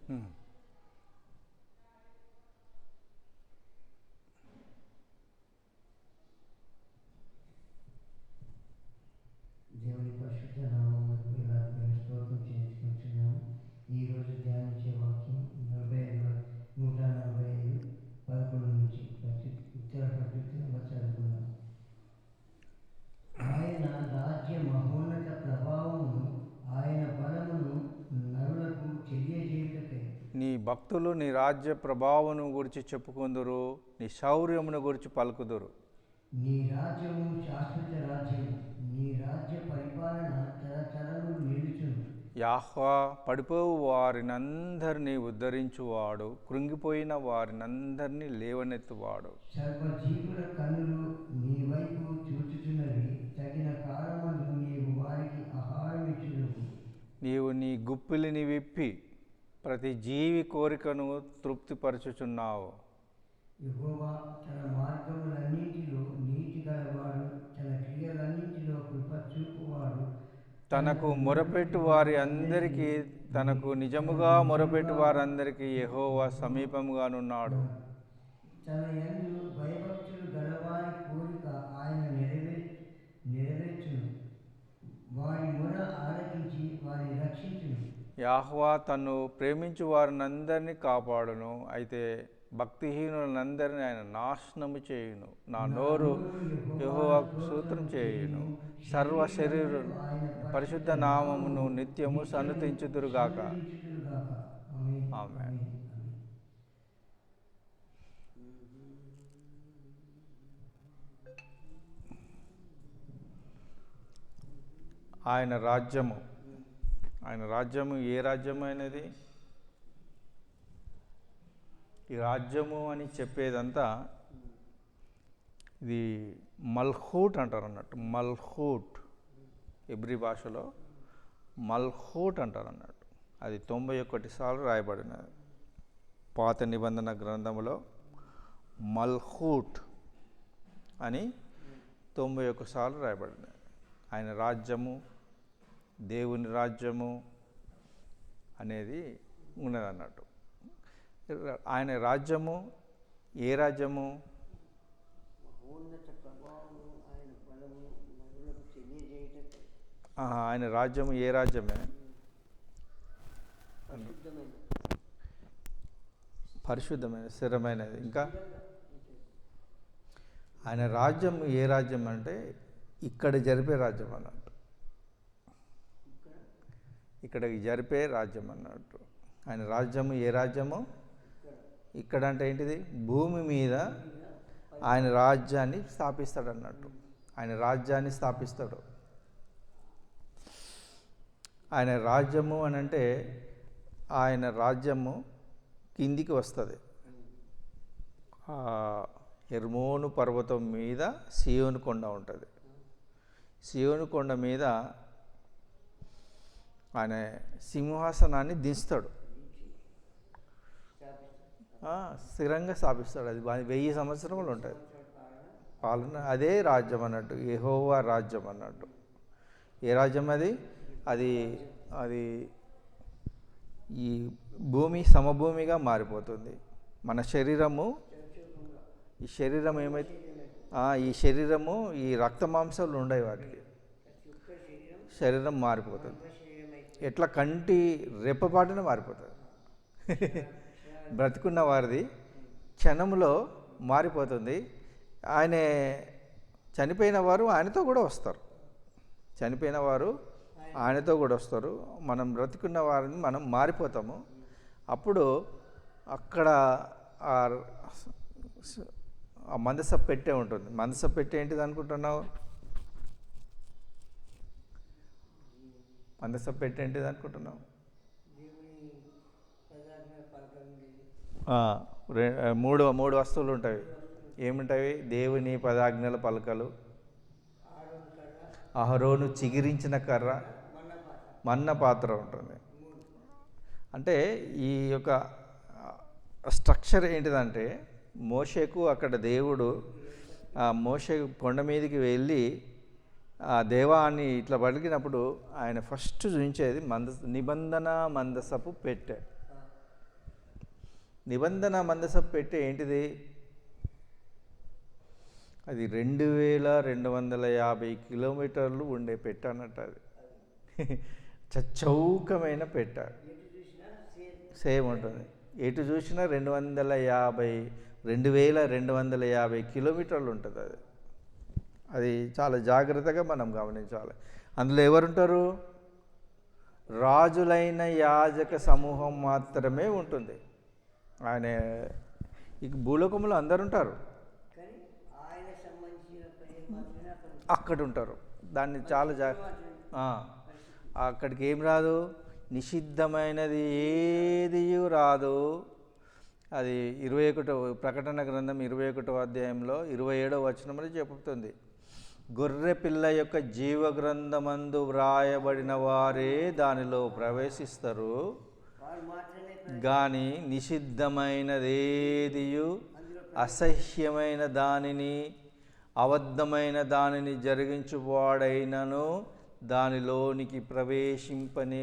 దేవుని పరిశుద్ధ నామమునకు వేలాది స్తోత్రం చేయించుకుంటున్నాము. ఈరోజు ధ్యానించే వాక్యం 145 నుంచి ఉత్తర ప్రకృతిగా చదువుకున్నాం. ఆయన రాజ్య మహోన్నత ప్రభావమును ఆయన బలమును నరులకు తెలియజేయుటకై నీ భక్తులు నీ రాజ్య ప్రభావమును గురించి చెప్పుకుందురు, నీ శౌర్యమును గురించి పలుకుదురు. నీ రాజ్యము శాశ్వత రాజ్యము, నీ రాజ్య పరిపాలన తరతరములు నిలుచును. యెహోవా పడిపోవు వారినందరినీ ఉద్ధరించువాడు, కృంగిపోయిన వారినందరినీ లేవనెత్తువాడు. సర్వజీవుల కన్నులు నీ వైపు చూచుచున్నవి, తగిన కాలమందు నీవు వారికి ఆహారం ఇచ్చుదువు. నీవు నీ గుప్పిలిని విప్పి ప్రతి జీవి కోరికను తృప్తిపరచుచున్నావు. యెహోవా తన మార్గములన్నింటిలో నీతి గలవాడు, తన క్రియలన్నింటిలో కృప చూపువాడు. తనకు మొరపెట్టు వారి అందరికీ, తనకు నిజముగా మొరపెట్టు వారందరికీ యెహోవా సమీపముగానున్నాడు. తన యందు భయభక్తులు గలవారి కోరిక ఆయన నెరవేర్చును. వారి మొర ఆలకించి వారిని రక్షించును. యెహోవా తన్ను ప్రేమించు వారినందరినీ కాపాడును, అయితే భక్తిహీనులందరినీ ఆయన నాశనము చేయును. నా నోరు యెహోవాకు స్తోత్రం చేయును, సర్వ శరీరం పరిశుద్ధ నామమును నిత్యము సన్నుతించుదురుగాక. ఆమేన్. ఆయన రాజ్యము ఏ రాజ్యము అనేది? ఈ రాజ్యము అని చెప్పేదంతా ఇది మల్హూట్ అంటారు అన్నట్టు. మల్హూట్ ఎబ్రి భాషలో మల్హూట్ అంటారు అన్నట్టు. అది 91 సార్లు రాయబడినది పాత నిబంధన గ్రంథంలో. మల్హూట్ అని 91 సార్లు రాయబడినది. ఆయన రాజ్యము, దేవుని రాజ్యము అనేది ఉన్నది అన్నట్టు. ఆయన రాజ్యము ఏ రాజ్యము? ఆయన రాజ్యము ఏ రాజ్యమే? పరిశుద్ధమైన స్థిరమైనది. ఇంకా ఆయన రాజ్యం ఏ రాజ్యం అంటే ఇక్కడ జరిపే రాజ్యం అన్నట్టు. ఇక్కడ జరిపే రాజ్యం అన్నట్టు. ఆయన రాజ్యము ఏ రాజ్యము? ఇక్కడ అంటే ఏంటిది? భూమి మీద ఆయన రాజ్యాన్ని స్థాపిస్తాడు అన్నట్టు. ఆయన రాజ్యాన్ని స్థాపిస్తాడు. ఆయన రాజ్యము అని అంటే ఆయన రాజ్యము కిందికి వస్తుంది. హెర్మోను పర్వతం మీద సీయోను కొండ ఉంటుంది. సీయోను కొండ మీద ఆయన సింహాసనాన్ని దించుతాడు, స్థిరంగా స్థాపిస్తాడు. అది 1000 సంవత్సరములు ఉంటుంది పాలన. అదే రాజ్యం అన్నట్టు, యెహోవా రాజ్యం అన్నట్టు. ఏ రాజ్యం అది? అది అది ఈ భూమి సమభూమిగా మారిపోతుంది. మన శరీరము, ఈ శరీరం ఏమైతే ఈ శరీరము ఈ రక్త మాంసాలు ఉండవు, వాటికి శరీరం మారిపోతుంది. ఎట్లా కంటి రెప్పపాటున మారిపోతుంది. బ్రతికున్న వారిది క్షణంలో మారిపోతుంది. ఆయన చనిపోయిన వారు ఆయనతో కూడా వస్తారు. చనిపోయిన వారు ఆయనతో కూడా వస్తారు. మనం బ్రతికున్న వారిని మనం మారిపోతాము. అప్పుడు అక్కడ ఆ మందస పెట్టే ఉంటుంది. మందస పెట్టే ఏంటిది అనుకుంటున్నావు? మందస పెట్టే ఏంటిది అనుకుంటున్నావు? 3 వస్తువులు ఉంటాయి. ఏముంటాయి? దేవుని 10 ఆజ్ఞల పలకలు, అహరోను చిగిరించిన కర్ర, మన్న పాత్ర ఉంటుంది. అంటే ఈ యొక్క స్ట్రక్చర్ ఏంటిదంటే, మోషేకు అక్కడ దేవుడు మోషే కొండ మీదకి వెళ్ళి ఆ దేవాన్ని ఇట్లా పలికినప్పుడు ఆయన ఫస్ట్ చూపించేది నిబంధన మందసపు పెట్టె. నిబంధన మందసం పెట్టే ఏంటిది? అది 2250 కిలోమీటర్లు ఉండే పెట్ట అన్నట్టు. అది చౌకమైన పెట్ట, సేమ్ ఉంటుంది. ఎటు చూసినా 2250 కిలోమీటర్లు ఉంటుంది. అది చాలా జాగ్రత్తగా మనం గమనించాలి. అందులో ఎవరుంటారు? రాజులైన యాజక సమూహం మాత్రమే ఉంటుంది. ఆయన ఇక భూలోకంలో అందరు ఉంటారు, అక్కడ ఉంటారు. దాన్ని చాలా అక్కడికి ఏం రాదు, నిషిద్ధమైనది ఏది రాదు. అది 21 ప్రకటన గ్రంథం 21వ అధ్యాయంలో 27వ వచనంలో చెబుతుంది, గొర్రె పిల్ల యొక్క జీవ గ్రంథమందు వ్రాయబడిన వారే దానిలో ప్రవేశిస్తారు, కానీ నిషిద్ధమైనదేదియు అసహ్యమైన దానిని అబద్ధమైన దానిని జరిగించువాడైనను దానిలోనికి ప్రవేశింపడు.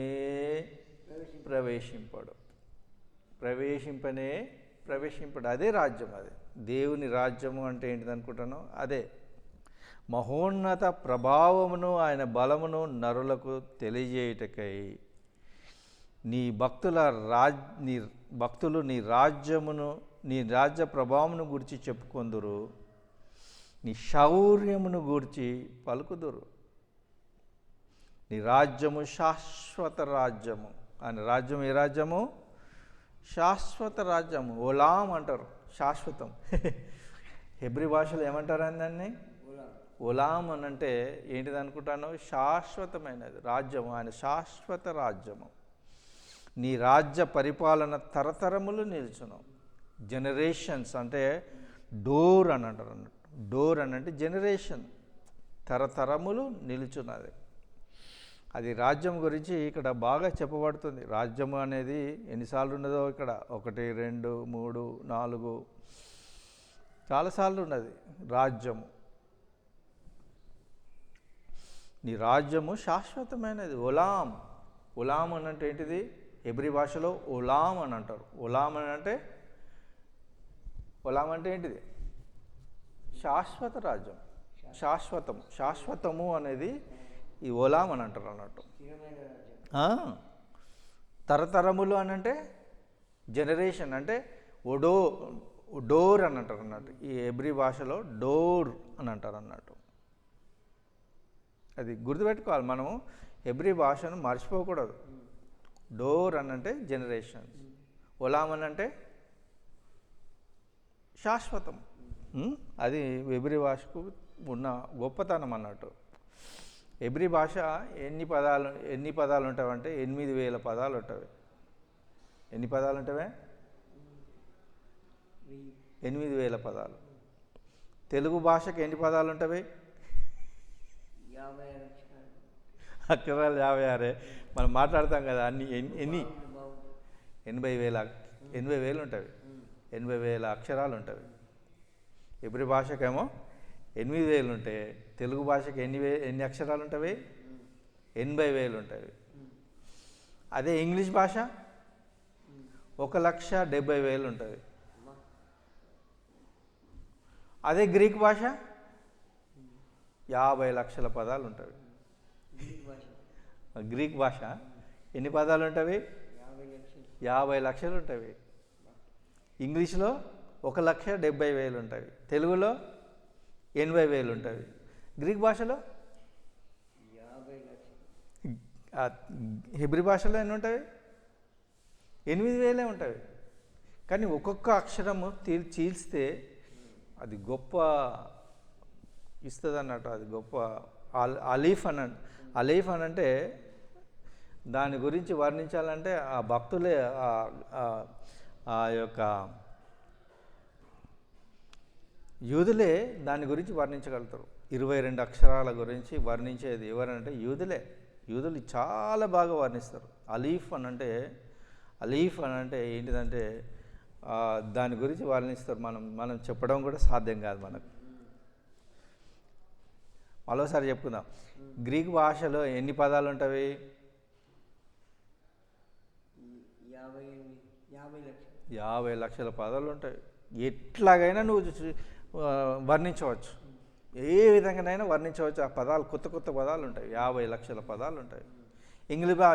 అదే రాజ్యం. అది దేవుని రాజ్యము అంటే ఏంటిది అనుకుంటాను? అదే మహోన్నత ప్రభావమును ఆయన బలమును నరులకు తెలియజేయుటకై నీ భక్తులు నీ రాజ్యమును, నీ రాజ్య ప్రభావమును గురించి చెప్పుకొందురు, నీ శౌర్యమును గూర్చి పలుకుదురు. నీ రాజ్యము శాశ్వత రాజ్యము. ఆయన రాజ్యం ఏ రాజ్యము? శాశ్వత రాజ్యము. ఓలాం అంటారు, శాశ్వతం. హెబ్రీ భాషలో ఏమంటారు దాన్ని? ఓలాం అని అంటే ఏంటిది అనుకుంటాను? శాశ్వతమైనది రాజ్యము, ఆయన శాశ్వత రాజ్యము. నీ రాజ్య పరిపాలన తరతరములు నిల్చును. జనరేషన్స్ అంటే డోర్ అని అంటారు అన్నట్టు. డోర్ అని అంటే జనరేషన్, తరతరములు నిలుచున్నది. అది రాజ్యం గురించి ఇక్కడ బాగా చెప్పబడుతుంది. రాజ్యము అనేది ఎన్నిసార్లు ఉన్నదో ఇక్కడ 1, 2, 3, 4 చాలాసార్లు ఉన్నది రాజ్యము. నీ రాజ్యము శాశ్వతమైనది. ఒలాం అని అంటే ఏంటిది? హెబ్రీ భాషలో ఒలాం అని అంటారు. ఒలాం అంటే ఏంటిది? శాశ్వత రాజ్యం, శాశ్వతము అనేది ఈ ఓలాం అని అంటారు అన్నట్టు. తరతరములు అని అంటే జనరేషన్ అంటే డోర్ అని అంటారు అన్నట్టు. ఈ హెబ్రీ భాషలో డోర్ అని అంటారు అన్నట్టు. అది గుర్తుపెట్టుకోవాలి మనము, హెబ్రీ భాషను మర్చిపోకూడదు. డోర్ అని అంటే జనరేషన్, ఓలాం అని అంటే శాశ్వతం. అది హెబ్రీ భాషకు ఉన్న గొప్పతనం అన్నట్టు. హెబ్రీ భాష ఎన్ని పదాలు ఉంటాయంటే 8000 పదాలు ఉంటాయి. ఎన్ని పదాలు ఉంటాయి? 8000 పదాలు. తెలుగు భాషకు ఎన్ని పదాలు ఉంటాయి? అక్షరాలు 56. మనం మాట్లాడతాం కదా అన్ని ఎన్ని 80,000 ఉంటాయి. 80,000 అక్షరాలు ఉంటాయి. హెబ్రీ భాషకేమో 8,000 ఉంటాయి. తెలుగు భాషకి ఎన్ని అక్షరాలు ఉంటాయి? 80,000 ఉంటాయి. అదే ఇంగ్లీష్ భాష 1,70,000 ఉంటుంది. అదే గ్రీక్ భాష 50 లక్షల పదాలు ఉంటాయి. గ్రీక్ భాష ఎన్ని పదాలు ఉంటాయి? 50 లక్షలు ఉంటాయి. ఇంగ్లీష్లో 1,70,000 ఉంటాయి. తెలుగులో 80,000 ఉంటాయి. గ్రీక్ భాషలో హెబ్రీ భాషలో ఎన్ని ఉంటాయి? 8,000 ఉంటాయి. కానీ ఒక్కొక్క అక్షరము చీల్స్తే అది గొప్ప ఇస్తుంది అన్నట్టు. అది గొప్ప అలీఫ్ అని అంటే దాని గురించి వర్ణించాలంటే ఆ భక్తులే ఆ యొక్క యూదులే దాని గురించి వర్ణించగలుగుతారు. 22 అక్షరాల గురించి వర్ణించేది ఎవరంటే యూదులు చాలా బాగా వర్ణిస్తారు. అలీఫ్ అని అంటే ఏంటిదంటే దాని గురించి వర్ణిస్తారు. మనం చెప్పడం కూడా సాధ్యం కాదు మనకు. మరోసారి చెప్పుకుందాం. గ్రీక్ భాషలో ఎన్ని పదాలు ఉంటాయి? 50 లక్షల పదాలు ఉంటాయి. ఎట్లాగైనా నువ్వు వర్ణించవచ్చు, ఏ విధంగానైనా వర్ణించవచ్చు. ఆ పదాలు కొత్త కొత్త పదాలు ఉంటాయి. 50 లక్షల పదాలు ఉంటాయి.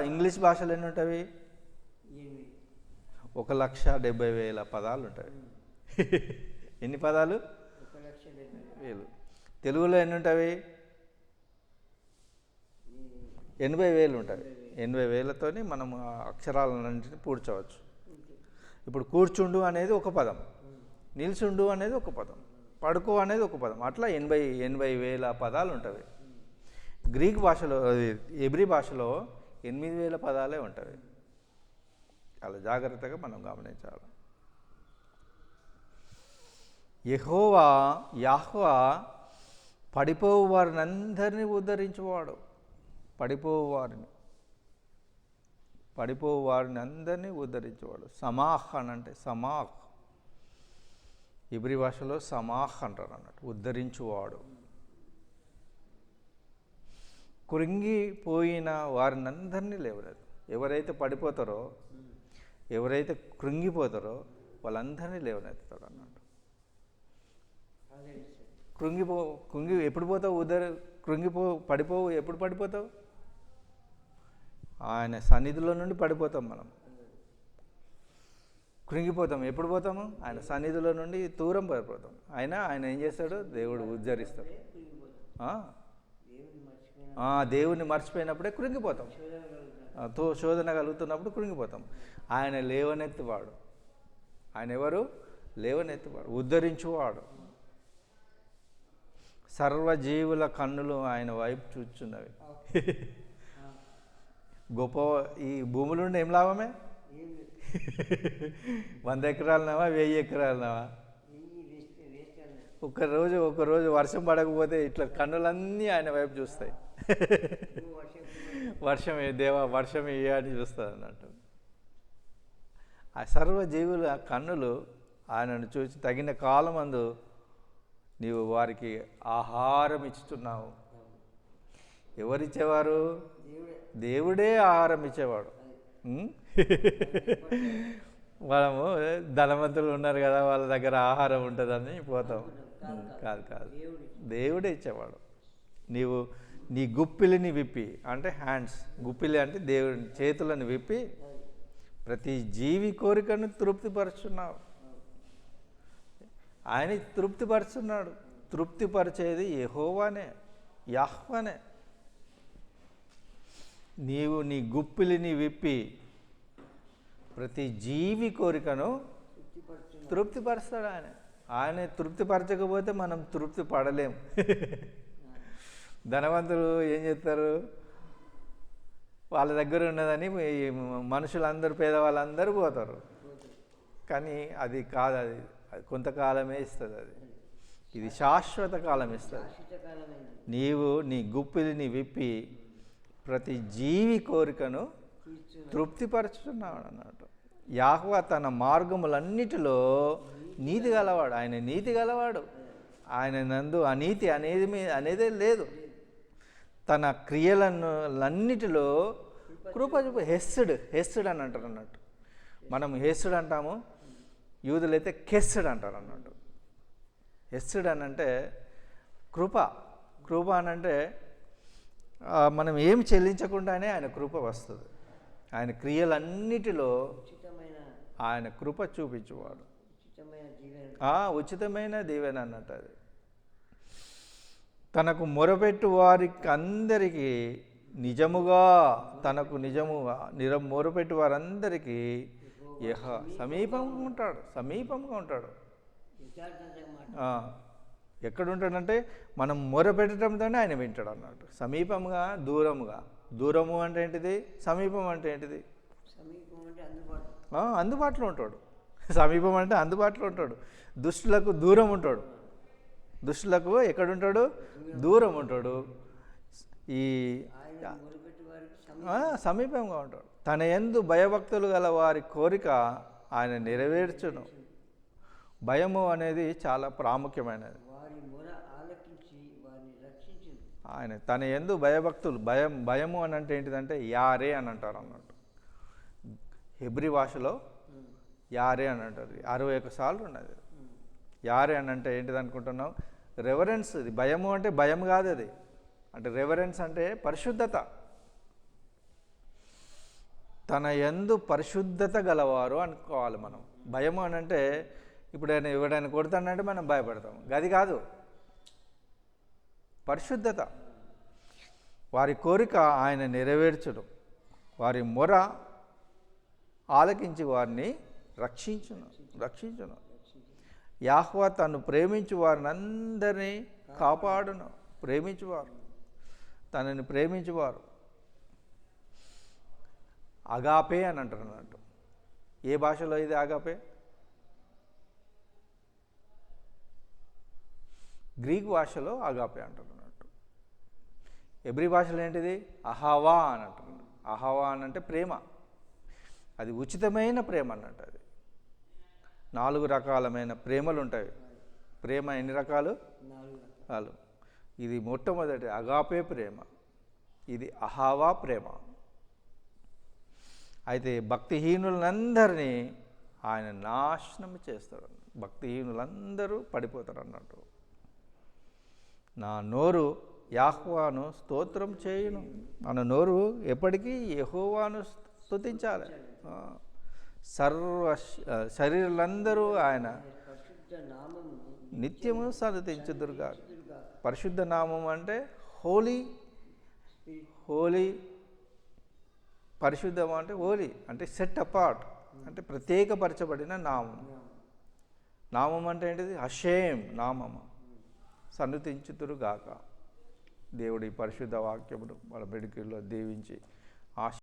ఇంగ్లీష్ భాషలు ఎన్ని ఉంటాయి? 1,70,000 పదాలు ఉంటాయి. ఎన్ని పదాలు? 1,70,000. తెలుగులో ఎన్ని ఉంటాయి? 80,000 ఉంటాయి. 80,000తోని మనం అక్షరాలన్నింటినీ పూడ్చవచ్చు. ఇప్పుడు కూర్చుండు అనేది ఒక పదం, నిల్చుండు అనేది ఒక పదం, పడుకో అనేది ఒక పదం, అట్లా 80,000 పదాలు ఉంటాయి. గ్రీక్ భాషలో, ఎబ్రీ భాషలో 8,000 పదాలే ఉంటాయి. చాలా జాగ్రత్తగా మనం గమనించాలి. యాహ్వా పడిపోవు వారిని అందరినీ ఉద్ధరించేవాడు. పడిపోవు వారిని అందరినీ ఉద్ధరించేవాడు. సమాహ్ అని అంటే సమాహ్, ఇబ్రీ భాషలో సమాహ్ అంటారు అన్నట్టు, ఉద్ధరించువాడు. కృంగిపోయిన వారిని అందరినీ లేవలేదు. ఎవరైతే పడిపోతారో, ఎవరైతే కృంగిపోతారో వాళ్ళందరినీ లేవనెత్తాడు అన్నట్టు. కృంగి ఎప్పుడు పోతావు? పడిపోవు. ఎప్పుడు పడిపోతావు? ఆయన సన్నిధిలో నుండి పడిపోతాం మనం. కృంగిపోతాం. ఎప్పుడు పోతాము? ఆయన సన్నిధిలో నుండి దూరం పడిపోతాం. ఆయన ఏం చేస్తాడు? దేవుడు ఉద్ధరిస్తాడు. దేవుడిని మర్చిపోయినప్పుడే కృంగిపోతాం. శోధన కలుగుతున్నప్పుడు కృంగిపోతాం. ఆయన లేవనెత్తువాడు. ఆయన ఎవరు? లేవనెత్తువాడు, ఉద్ధరించువాడు. సర్వజీవుల కన్నులు ఆయన వైపు చూచున్నవి. గొప్ప ఈ భూములు ఉండి ఏం లాభమే? 100 ఎకరాలనావా, 1000 ఎకరాలనావా? ఒకరోజు వర్షం పడకపోతే ఇట్లా కన్నులన్నీ ఆయన వైపు చూస్తాయి. దేవా వర్షం ఇయ్య అని చూస్తుంది అన్నట్టు. ఆ సర్వజీవుల కన్నులు ఆయనను చూసి తగిన కాలమందు నీవు వారికి ఆహారం ఇస్తున్నావు. ఎవరిచ్చేవారు? దేవుడే ఆహారం ఇచ్చేవాడు. మనము ధనవంతులు ఉన్నారు కదా, వాళ్ళ దగ్గర ఆహారం ఉంటుందని పోతాం. కాదు, దేవుడే ఇచ్చేవాడు. నీవు నీ గుప్పిలిని విప్పి, అంటే హ్యాండ్స్, గుప్పిలి అంటే దేవుని చేతులను విప్పి ప్రతి జీవి కోరికను తృప్తిపరుచున్నావు. ఆయన తృప్తిపరుచున్నాడు. తృప్తిపరిచేది యెహోవానే, యాహ్వానే. నీవు నీ గుప్పిలిని విప్పి ప్రతి జీవి కోరికను తృప్తిపరుస్తాడు ఆయన తృప్తిపరచకపోతే మనం తృప్తి పడలేం. ధనవంతులు ఏం చేస్తారు? వాళ్ళ దగ్గర ఉన్నదని మనుషులందరూ, పేదవాళ్ళందరూ పోతారు. కానీ అది కాదు, అది కొంతకాలమే ఇస్తుంది. ఇది శాశ్వత కాలం ఇస్తుంది. నీవు నీ గుప్పిలిని విప్పి ప్రతి జీవి కోరికను తృప్తిపరుచుతున్నాడు అన్నట్టు. యాహ్వా తన మార్గములన్నిటిలో నీతి గలవాడు. ఆయన నీతి గలవాడు. ఆయన నందు అనీతి అనేదే లేదు. తన క్రియలన్నిటిలో కృప చూపు. హెస్సుడ్ అని అంటారు అన్నట్టు. మనం హెస్సుడ్ అంటాము, యూదులైతే కెస్సుడ్ అంటారు అన్నట్టు. హెస్సుడ్ అని అంటే కృప అని అంటే మనం ఏమి చెల్లించకుండానే ఆయన కృప వస్తుంది. ఆయన క్రియలన్నిటిలో ఆయన కృప చూపించేవాడు. ఉచితమైన దీవెన అన్నట్టు. అది తనకు మొరపెట్టు వారికి అందరికీ మొరపెట్టు వారందరికీ సమీపంగా ఉంటాడు. ఎక్కడుంటాడంటే మనం మొరపెట్టడంతోనే ఆయన వింటాడు అన్నట్టు. సమీపంగా, దూరము అంటే ఏంటిది? సమీపం అంటే ఏంటిది? అందుబాటులో ఉంటాడు. సమీపం అంటే అందుబాటులో ఉంటాడు. దుష్టులకు దూరం ఉంటాడు. దుష్టులకు ఎక్కడుంటాడు? దూరం ఉంటాడు. ఈ సమీపంగా ఉంటాడు. తన యందు భయభక్తులు గల వారి కోరిక ఆయన నెరవేర్చును. భయము అనేది చాలా ప్రాముఖ్యమైనది. ఆయన తన యందు భయభక్తులు, భయము అని అంటే ఏంటిదంటే యారే అని అంటారు అన్నట్టు. హెబ్రీ భాషలో యారే అని అంటారు. 61 సార్లు ఉన్నది. యారే అని అంటే ఏంటిది అనుకుంటున్నాం? రెవరెన్స్. ఇది భయము అంటే భయం కాదు, అది అంటే రెవరెన్స్ అంటే పరిశుద్ధత. తన యందు పరిశుద్ధత గలవారు అనుకోవాలి మనం. భయము అని అంటే ఇప్పుడు ఆయన ఎవడైనా కొడతానంటే మనం భయపడతాం, గది కాదు. పరిశుద్ధత. వారి కోరిక ఆయన నెరవేర్చడం, వారి మొర ఆలకించి వారిని రక్షించును. యెహోవా తను ప్రేమించు వారిని అందరినీ కాపాడును. ప్రేమించువారు, తనని ప్రేమించువారు. అగాపే అని అంటారు అన్నట్టు. ఏ భాషలో ఇది అగాపే? గ్రీక్ భాషలో అగాపే అంటారు అన్నట్టు. ఎబ్రీ భాషలో ఏంటిది? అహావా అని అంటారు. అహావా అని అంటే ప్రేమ. అది ఉచితమైన ప్రేమ అన్నట్టు. అది 4 రకాలమైన ప్రేమలు ఉంటాయి. ప్రేమ ఎన్ని రకాలు? 4. ఇది మొట్టమొదటి అగాపే ప్రేమ, ఇది అహావా ప్రేమ. అయితే భక్తిహీనులందరినీ ఆయన నాశనం చేస్తాడు. భక్తిహీనులందరూ పడిపోతారు అన్నట్టు. నా నోరు యెహోవాను స్తోత్రం చేయును. మన నోరు ఎప్పటికీ యెహోవాను స్తుతించాలి. శరీరులందరూ ఆయన నిత్యము సన్నతించుదురుగా. పరిశుద్ధ నామం అంటే హోలీ. పరిశుద్ధం అంటే హోలీ అంటే సెట్ అపార్ట్, అంటే ప్రత్యేకపరచబడిన నామం. నామం అంటే ఏంటిది? హషేమ్ నామము. సన్నతించుదురుగాక. దేవుడి పరిశుద్ధ వాక్యమును మన బెడికిల్లో దీవించి